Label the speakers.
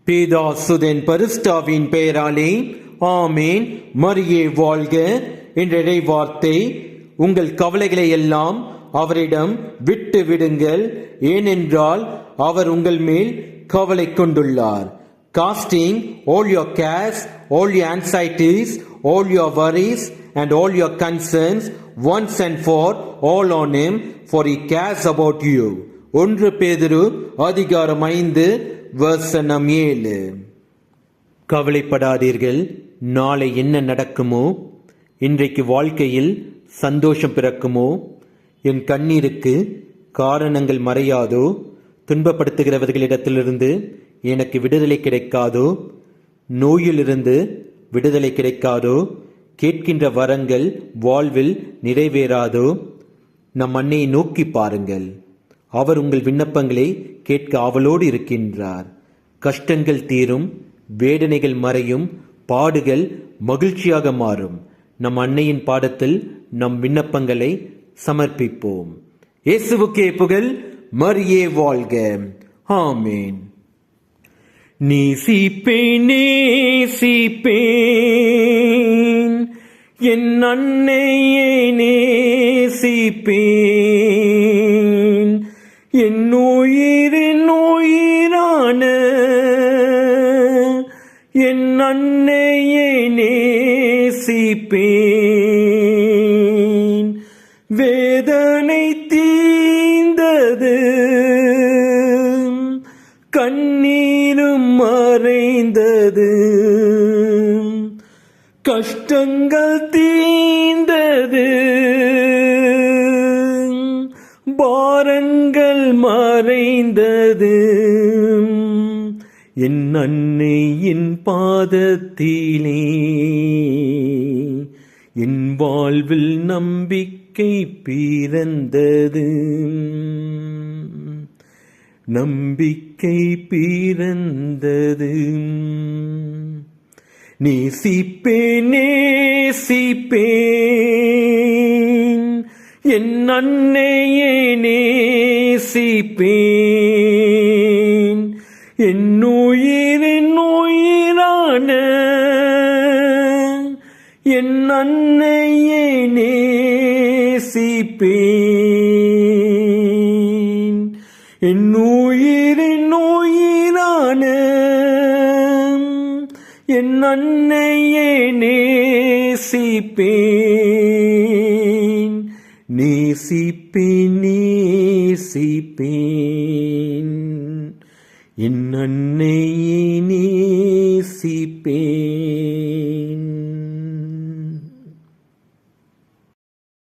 Speaker 1: பேதாசுதன் பரிசுத்தாவின் பெயராலே ஆமேன். மரியே வாழ்க என்ற இறைவார்த்தை, உங்கள் கவலைகளை எல்லாம் அவரிடம் விட்டு விடுங்கள், ஏனென்றால் அவர் உங்கள் மேல் கவலை கொண்டுள்ளார். Casting all your cares, all your anxieties, all your worries and all your concerns once and for all on him, for he cares about you. 1 பேதுரு அதிகாரம் 5 வசனம் 7. கவலைப்படாதீர்கள், நாளை என்ன நடக்குமோ, இன்றைக்கு வாழ்க்கையில் சந்தோஷம் பிறக்குமோ, என் கண்ணீருக்கு காரணங்கள் மறையாதோ, துன்பப்படுத்துகிறவர்களிடத்திலிருந்து எனக்கு விடுதலை கிடைக்காதோ, நோயிலிருந்து விடுதலை கிடைக்காதோ, கேட்கின்ற வரங்கள் வாழ்வில் நிறைவேறாதோ, நம் அன்னையை நோக்கி பாருங்கள். அவர் உங்கள் விண்ணப்பங்களை கேட்க ஆவலோடு இருக்கின்றார். கஷ்டங்கள் தீரும், வேதனைகள் மறையும், பாடுகள் மகிழ்ச்சியாக மாறும். நம் அன்னையின் பாதத்தில் நம் விண்ணப்பங்களை சமர்ப்பிப்போம். இயேசுவுக்கே புகழ், மரியே வாழ்க. ஆமேன். நேசிப்பேன் என் அன்னையே, நேசிப்பேன் என் உயிரின் உயிரான என் அன்னையே, நேசிப்பேன். வேதனை தீர்ந்தது, கண்ணீரும் மறைந்தது, கஷ்டங்கள் தீர்ந்தது, பாரங்கள் மறைந்தது. என் அன்னையின் பாதத்திலே என் வாழ்வில் நம்பிக்கை பிறந்தது, நம்பிக்கை பிறந்தது. நேசிப்பேன், நேசிப்பேன் என் அன்னையே, நேசிப்பேன் என் உயிரின் உயிரான என் அன்னையே, நேசிப்பேன் என் உயிரின் உயிரான என் அன்னையே, நேசிப்பேன், நேசிப்பேன், நேசிப்பேன் என் அன்னையே, நேசிப்பேன்.